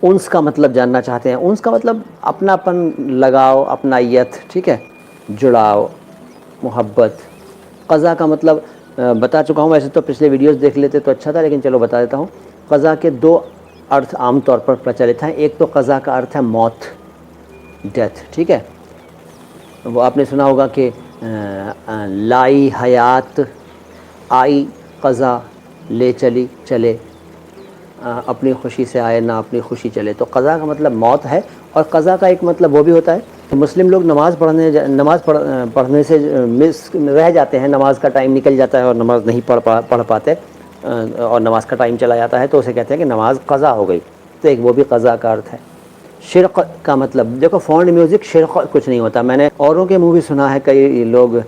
انس کا مطلب جاننا چاہتے ہیں. انس کا مطلب اپناپن، لگاؤ، اپنائیت، ٹھیک ہے، جڑاؤ، محبت. قضا کا مطلب بتا چکا ہوں، ویسے تو پچھلے ویڈیوز دیکھ لیتے تو اچھا تھا، لیکن چلو بتا دیتا ہوں. قضا کے دو ارتھ عام طور پر پرچلت ہیں. ایک تو قضا کا ارتھ ہے موت، ڈیتھ، ٹھیک ہے. وہ آپ نے سنا ہوگا کہ لائی حیات، آئی قضا، لے چلی چلے، اپنی خوشی سے آئے نہ اپنی خوشی چلے. تو قضا کا مطلب موت ہے. اور قضا کا ایک مطلب وہ بھی ہوتا ہے کہ مسلم لوگ نماز پڑھنے سے رہ جاتے ہیں، نماز کا ٹائم نکل جاتا ہے اور نماز نہیں پڑھ پاتے، اور نماز کا ٹائم چلا جاتا ہے، تو اسے کہتے ہیں کہ نماز قضا ہو گئی. تو ایک وہ بھی قضا کا ارتھ ہے. شرق کا مطلب دیکھو، فونڈ میوزک شرق کچھ نہیں ہوتا. میں نے اوروں کے منہ بھی سنا ہے، کئی لوگ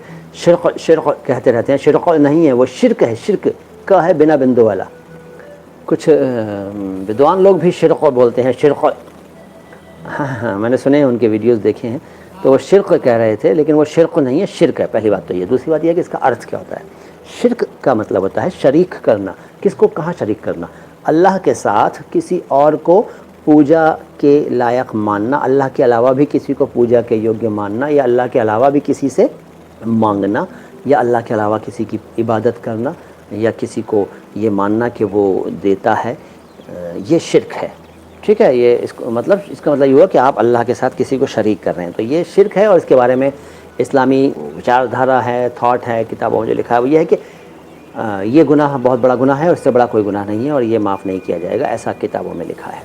شرق شرق کہتے رہتے ہیں. شرق نہیں ہے، وہ شرک ہے. شرک کا ہے بنا بندو والا. کچھ ودوان لوگ بھی شرق بولتے ہیں. شرق، ہاں ہاں، میں نے سنے ہیں، ان کے ویڈیوز دیکھے ہیں. تو وہ شرق کہہ رہے تھے، لیکن وہ شرق نہیں ہے، شرک ہے. پہلی بات تو یہ. دوسری بات یہ ہے کہ اس کا ارتھ کیا ہوتا ہے. شرک کا مطلب ہوتا ہے شریک کرنا. کس کو کہاں شریک کرنا؟ اللہ کے ساتھ کسی اور کو پوجا کے لائق ماننا، اللہ کے علاوہ بھی کسی کو پوجا کے یوگیہ ماننا، یا اللہ کے علاوہ بھی کسی سے مانگنا، یا اللہ کے علاوہ کسی کی عبادت کرنا، یا کسی کو یہ ماننا کہ وہ دیتا ہے. یہ شرک ہے، ٹھیک ہے. یہ اس کا مطلب یہ ہوا کہ آپ اللہ کے ساتھ کسی کو شریک کر رہے ہیں. تو یہ شرک ہے. اور اس کے بارے میں اسلامی وچار دھارا ہے، تھاٹ ہے، کتابوں میں جو لکھا ہے وہ یہ ہے کہ یہ گناہ بہت بڑا گناہ ہے، اور اس سے بڑا کوئی گناہ نہیں ہے، اور یہ معاف نہیں کیا جائے گا، ایسا کتابوں میں لکھا ہے.